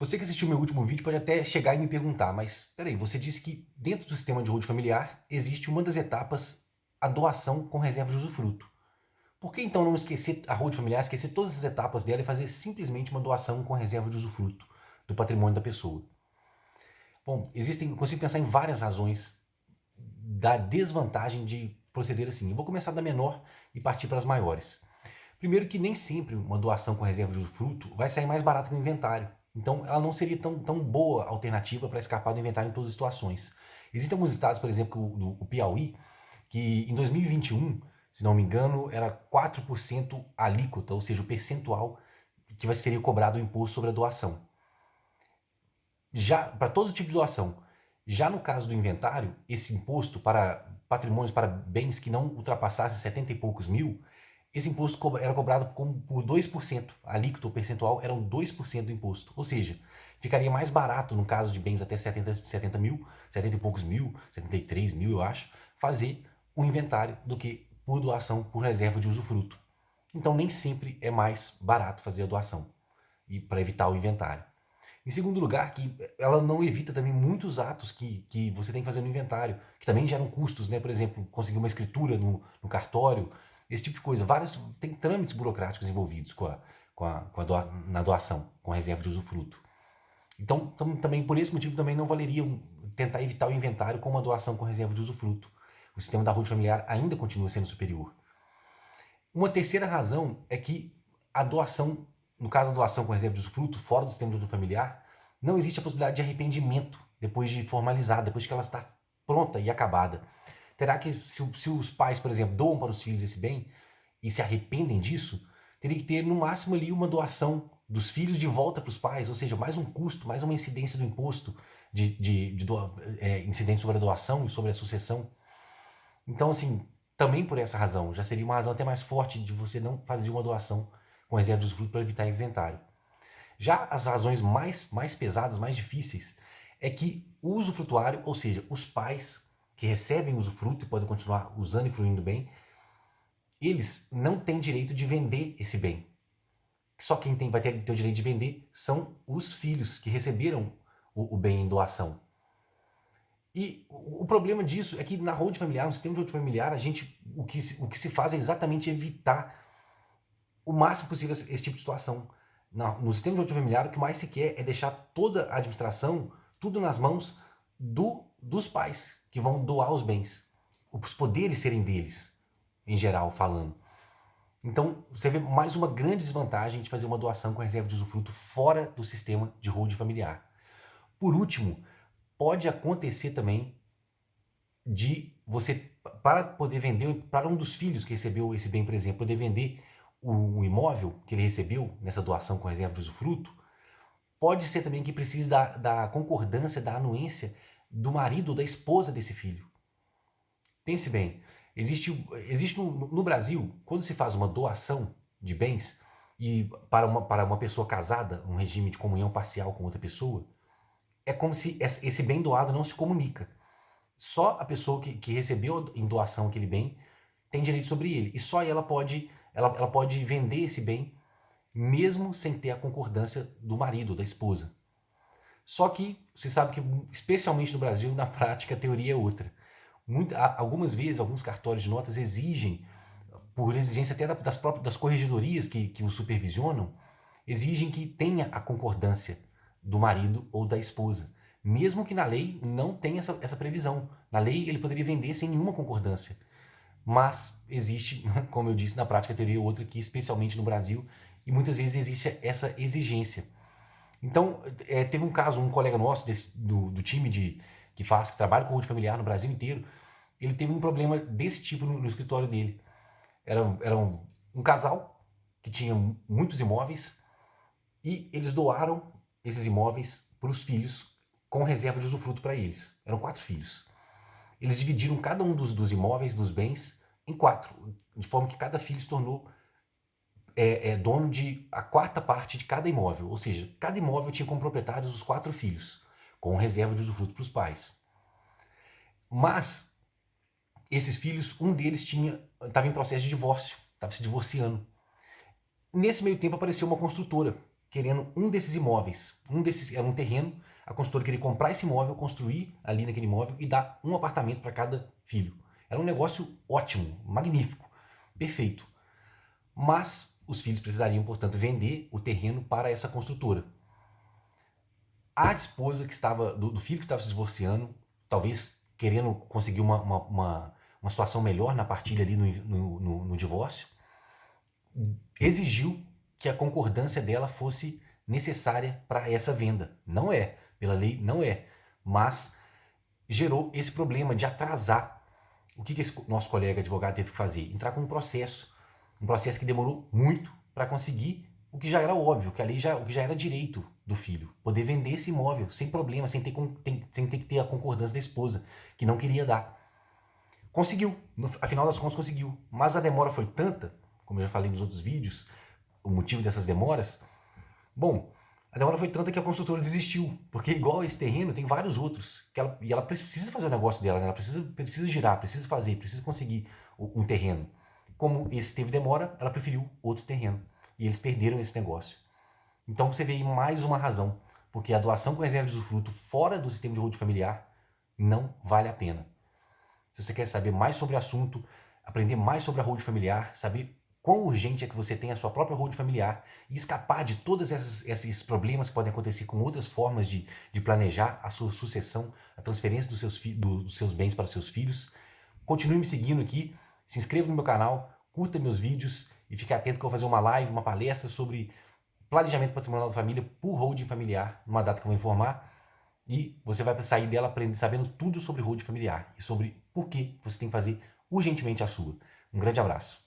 Você que assistiu meu último vídeo pode até chegar e me perguntar, mas peraí, você disse que dentro do sistema de holding familiar existe uma das etapas, a doação com reserva de usufruto. Por que então não esquecer a holding familiar, esquecer todas as etapas dela e fazer simplesmente uma doação com reserva de usufruto do patrimônio da pessoa? Bom, eu consigo pensar em várias razões da desvantagem de proceder assim. Eu vou começar da menor e partir para as maiores. Primeiro que nem sempre uma doação com reserva de usufruto vai sair mais barata que o inventário. Então, ela não seria tão boa alternativa para escapar do inventário em todas as situações. Existem alguns estados, por exemplo, o Piauí, que em 2021, se não me engano, era 4% alíquota, ou seja, o percentual que seria cobrado o imposto sobre a doação. Já para todo tipo de doação. Já no caso do inventário, esse imposto para patrimônios, para bens que não ultrapassassem 70 e poucos mil, esse imposto era cobrado por 2%. A alíquota, o percentual, eram 2% do imposto. Ou seja, ficaria mais barato, no caso de bens até 70 mil, 70 e poucos mil, 73 mil, eu acho, fazer um inventário do que por doação, por reserva de usufruto. Então, nem sempre é mais barato fazer a doação, e para evitar o inventário. Em segundo lugar, que ela não evita também muitos atos que você tem que fazer no inventário, que também geram custos, né? Por exemplo, conseguir uma escritura no cartório, esse tipo de coisa. Tem trâmites burocráticos envolvidos na doação, com a reserva de usufruto. Então, também por esse motivo, também não valeria tentar evitar o inventário com uma doação com reserva de usufruto. O sistema da holding familiar ainda continua sendo superior. Uma terceira razão é que a doação, no caso da doação com reserva de usufruto, fora do sistema de holding familiar, não existe a possibilidade de arrependimento depois de formalizada, depois que ela está pronta e acabada. Terá que, se os pais, por exemplo, doam para os filhos esse bem e se arrependem disso, teria que ter no máximo ali uma doação dos filhos de volta para os pais, ou seja, mais um custo, mais uma incidência do imposto incidente sobre a doação e sobre a sucessão. Então, assim, também por essa razão, já seria uma razão até mais forte de você não fazer uma doação com reserva de usufruto para evitar inventário. Já as razões mais pesadas, mais difíceis, é que o usufrutuário, ou seja, os pais que recebem o usufruto e podem continuar usando e fruindo bem, eles não têm direito de vender esse bem. Só quem vai ter o direito de vender são os filhos que receberam o bem em doação. E o problema disso é que na holding familiar, no sistema de holding familiar, o que se faz é exatamente evitar o máximo possível esse tipo de situação. No sistema de holding familiar, o que mais se quer é deixar toda a administração, tudo nas mãos dos pais, que vão doar os bens. Os poderes serem deles, em geral falando. Então, você vê mais uma grande desvantagem de fazer uma doação com reserva de usufruto fora do sistema de holding familiar. Por último, pode acontecer também de você, para poder vender, para um dos filhos que recebeu esse bem, por exemplo, poder vender o imóvel que ele recebeu nessa doação com reserva de usufruto, pode ser também que precise da concordância, da anuência do marido ou da esposa desse filho. Pense bem, existe no Brasil, quando se faz uma doação de bens e para uma pessoa casada, um regime de comunhão parcial com outra pessoa, é como se esse bem doado não se comunica. Só a pessoa que recebeu em doação aquele bem tem direito sobre ele. E só ela pode vender esse bem, mesmo sem ter a concordância do marido, da esposa. Só que você sabe que, especialmente no Brasil, na prática, a teoria é outra. Algumas vezes, alguns cartórios de notas exigem, por exigência até das corregedorias que o supervisionam, exigem que tenha a concordância do marido ou da esposa. Mesmo que na lei não tenha essa previsão. Na lei ele poderia vender sem nenhuma concordância. Mas existe, como eu disse, na prática a teoria outra que, especialmente no Brasil, e muitas vezes existe essa exigência. Então, teve um caso, um colega nosso do time que trabalha com holding familiar no Brasil inteiro, ele teve um problema desse tipo no escritório dele. Era um casal que tinha muitos imóveis e eles doaram esses imóveis para os filhos com reserva de usufruto para eles. Eram 4 filhos. Eles dividiram cada um dos imóveis, dos bens, em 4, de forma que cada filho se tornou dono de a quarta parte de cada imóvel. Ou seja, cada imóvel tinha como proprietários os 4 filhos, com reserva de usufruto para os pais. Mas esses filhos, um deles estava em processo de divórcio, estava se divorciando. Nesse meio tempo apareceu uma construtora querendo um desses imóveis. Era um terreno, a construtora queria comprar esse imóvel, construir ali naquele imóvel e dar um apartamento para cada filho. Era um negócio ótimo, magnífico, perfeito. Mas os filhos precisariam, portanto, vender o terreno para essa construtora. A esposa do filho que estava se divorciando, talvez querendo conseguir uma situação melhor na partilha ali no divórcio, exigiu que a concordância dela fosse necessária para essa venda. Não é, pela lei não é, mas gerou esse problema de atrasar. O que esse nosso colega advogado teve que fazer? Entrar com um processo que demorou muito para conseguir o que já era óbvio, que a lei o que já era direito do filho, poder vender esse imóvel sem problema, sem ter que ter a concordância da esposa, que não queria dar. Conseguiu, afinal das contas conseguiu, mas a demora foi tanta, como eu já falei nos outros vídeos, o motivo dessas demoras, bom, a demora foi tanta que a construtora desistiu, porque igual a esse terreno tem vários outros, e ela precisa fazer o negócio dela, né? Ela precisa girar, precisa conseguir um terreno. Como esse teve demora, ela preferiu outro terreno, e eles perderam esse negócio. Então você vê aí mais uma razão, porque a doação com reserva de usufruto fora do sistema de holding familiar não vale a pena. Se você quer saber mais sobre o assunto, aprender mais sobre a holding familiar, saber quão urgente é que você tenha a sua própria holding familiar e escapar de todos esses problemas que podem acontecer com outras formas de planejar a sua sucessão, a transferência dos seus bens para os seus filhos, continue me seguindo aqui, se inscreva no meu canal, curta meus vídeos e fique atento que eu vou fazer uma live, uma palestra sobre planejamento patrimonial da família por holding familiar, numa data que eu vou informar. E você vai sair dela sabendo tudo sobre holding familiar e sobre por que você tem que fazer urgentemente a sua. Um grande abraço.